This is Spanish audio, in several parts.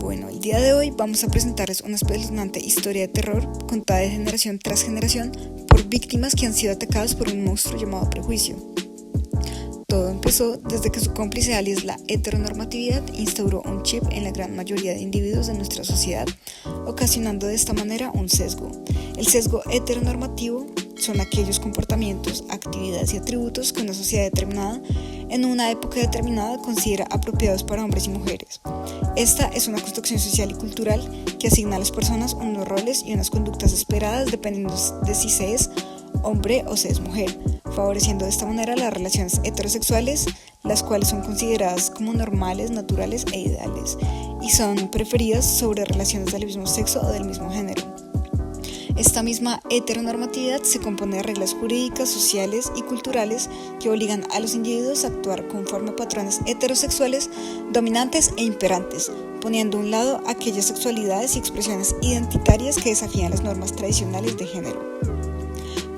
Bueno, el día de hoy vamos a presentarles una espeluznante historia de terror contada de generación tras generación por víctimas que han sido atacadas por un monstruo llamado prejuicio. Todo empezó desde que su cómplice, alias la heteronormatividad, instauró un chip en la gran mayoría de individuos de nuestra sociedad, ocasionando de esta manera un sesgo. El sesgo heteronormativo son aquellos comportamientos, actividades y atributos que una sociedad determinada, en una época determinada, considera apropiados para hombres y mujeres. Esta es una construcción social y cultural que asigna a las personas unos roles y unas conductas esperadas dependiendo de si se es hombre o se es mujer, favoreciendo de esta manera las relaciones heterosexuales, las cuales son consideradas como normales, naturales e ideales, y son preferidas sobre relaciones del mismo sexo o del mismo género. Esta misma heteronormatividad se compone de reglas jurídicas, sociales y culturales que obligan a los individuos a actuar conforme a patrones heterosexuales dominantes e imperantes, poniendo a un lado aquellas sexualidades y expresiones identitarias que desafían las normas tradicionales de género.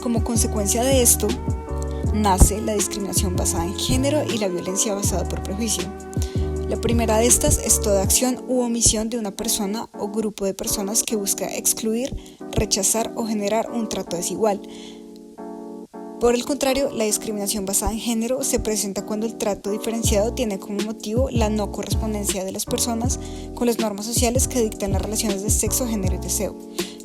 Como consecuencia de esto, nace la discriminación basada en género y la violencia basada por prejuicio. La primera de estas es toda acción u omisión de una persona o grupo de personas que busca excluir, rechazar o generar un trato desigual. Por el contrario, la discriminación basada en género se presenta cuando el trato diferenciado tiene como motivo la no correspondencia de las personas con las normas sociales que dictan las relaciones de sexo, género y deseo.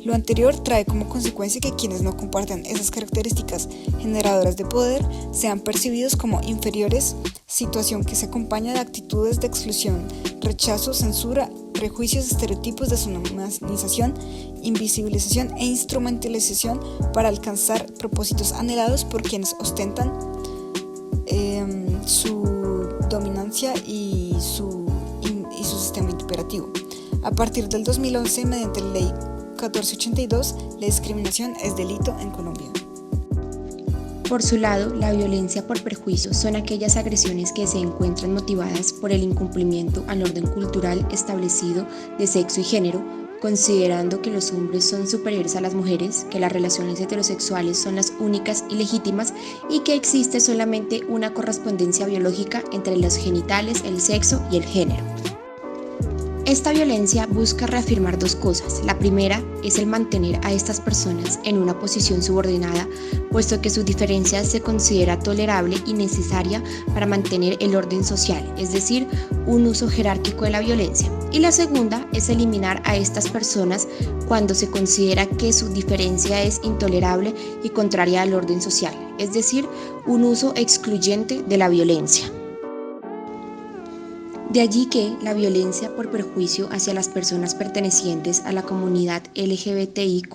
Lo anterior trae como consecuencia que quienes no comparten esas características generadoras de poder sean percibidos como inferiores, situación que se acompaña de actitudes de exclusión, rechazo, censura, prejuicios, estereotipos, deshumanización, invisibilización e instrumentalización para alcanzar propósitos anhelados por quienes ostentan su dominancia y su sistema imperativo. A partir del 2011, mediante la ley 1482, la discriminación es delito en Colombia. Por su lado, la violencia por prejuicio son aquellas agresiones que se encuentran motivadas por el incumplimiento al orden cultural establecido de sexo y género, considerando que los hombres son superiores a las mujeres, que las relaciones heterosexuales son las únicas y legítimas y que existe solamente una correspondencia biológica entre los genitales, el sexo y el género. Esta violencia busca reafirmar dos cosas. La primera es el mantener a estas personas en una posición subordinada, puesto que su diferencia se considera tolerable y necesaria para mantener el orden social, es decir, un uso jerárquico de la violencia. Y la segunda es eliminar a estas personas cuando se considera que su diferencia es intolerable y contraria al orden social, es decir, un uso excluyente de la violencia. De allí que la violencia por prejuicio hacia las personas pertenecientes a la comunidad LGBTIQ+,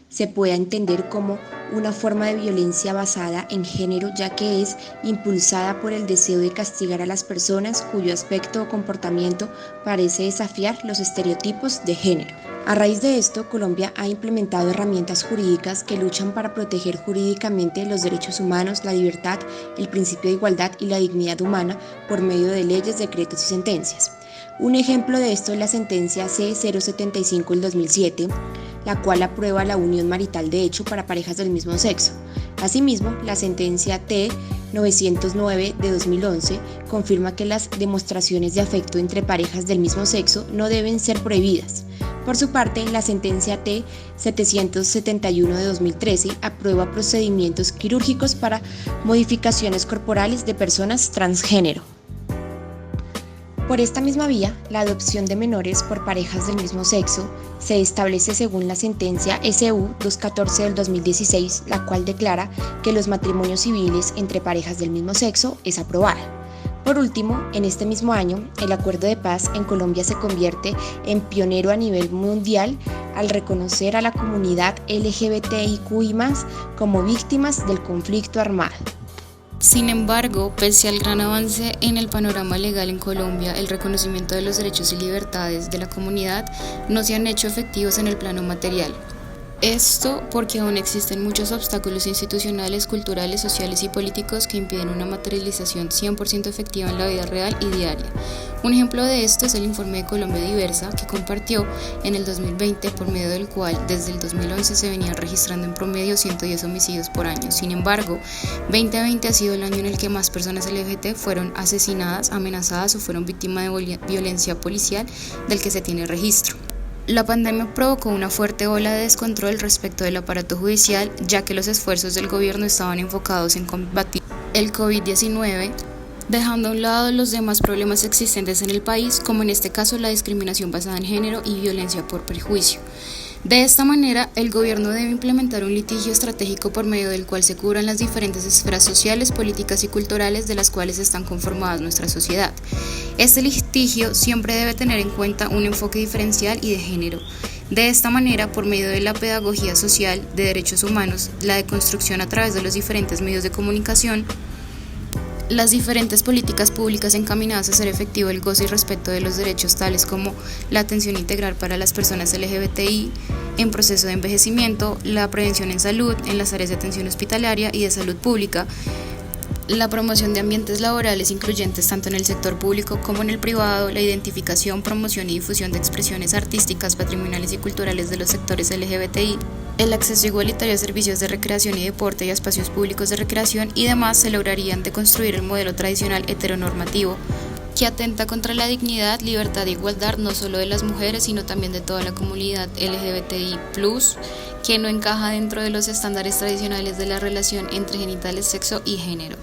se pueda entender como una forma de violencia basada en género, ya que es impulsada por el deseo de castigar a las personas cuyo aspecto o comportamiento parece desafiar los estereotipos de género. A raíz de esto, Colombia ha implementado herramientas jurídicas que luchan para proteger jurídicamente los derechos humanos, la libertad, el principio de igualdad y la dignidad humana por medio de leyes, decretos y sentencias. Un ejemplo de esto es la sentencia C-075 del 2007, la cual aprueba la unión marital de hecho para parejas del mismo sexo. Asimismo, la sentencia T-909 de 2011 confirma que las demostraciones de afecto entre parejas del mismo sexo no deben ser prohibidas. Por su parte, la sentencia T-771 de 2013 aprueba procedimientos quirúrgicos para modificaciones corporales de personas transgénero. Por esta misma vía, la adopción de menores por parejas del mismo sexo se establece según la sentencia SU 214 del 2016, la cual declara que los matrimonios civiles entre parejas del mismo sexo es aprobada. Por último, en este mismo año, el Acuerdo de Paz en Colombia se convierte en pionero a nivel mundial al reconocer a la comunidad LGBTIQI+, como víctimas del conflicto armado. Sin embargo, pese al gran avance en el panorama legal en Colombia, el reconocimiento de los derechos y libertades de la comunidad no se han hecho efectivos en el plano material. Esto porque aún existen muchos obstáculos institucionales, culturales, sociales y políticos que impiden una materialización 100% efectiva en la vida real y diaria. Un ejemplo de esto es el informe de Colombia Diversa que compartió en el 2020, por medio del cual desde el 2011 se venían registrando en promedio 110 homicidios por año. Sin embargo, 2020 ha sido el año en el que más personas LGBT fueron asesinadas, amenazadas o fueron víctimas de violencia policial del que se tiene registro. La pandemia provocó una fuerte ola de descontrol respecto del aparato judicial, ya que los esfuerzos del gobierno estaban enfocados en combatir el COVID-19, dejando a un lado los demás problemas existentes en el país, como en este caso la discriminación basada en género y violencia por prejuicio. De esta manera, el gobierno debe implementar un litigio estratégico por medio del cual se cubran las diferentes esferas sociales, políticas y culturales de las cuales están conformadas nuestra sociedad. Este litigio siempre debe tener en cuenta un enfoque diferencial y de género. De esta manera, por medio de la pedagogía social, de derechos humanos, la deconstrucción a través de los diferentes medios de comunicación, las diferentes políticas públicas encaminadas a hacer efectivo el goce y respeto de los derechos, tales como la atención integral para las personas LGBTI en proceso de envejecimiento, la prevención en salud, en las áreas de atención hospitalaria y de salud pública, la promoción de ambientes laborales incluyentes tanto en el sector público como en el privado, la identificación, promoción y difusión de expresiones artísticas, patrimoniales y culturales de los sectores LGBTI, el acceso igualitario a servicios de recreación y deporte y a espacios públicos de recreación y demás se lograrían deconstruir el modelo tradicional heteronormativo que atenta contra la dignidad, libertad e igualdad no solo de las mujeres, sino también de toda la comunidad LGBTI+, que no encaja dentro de los estándares tradicionales de la relación entre genitales, sexo y género.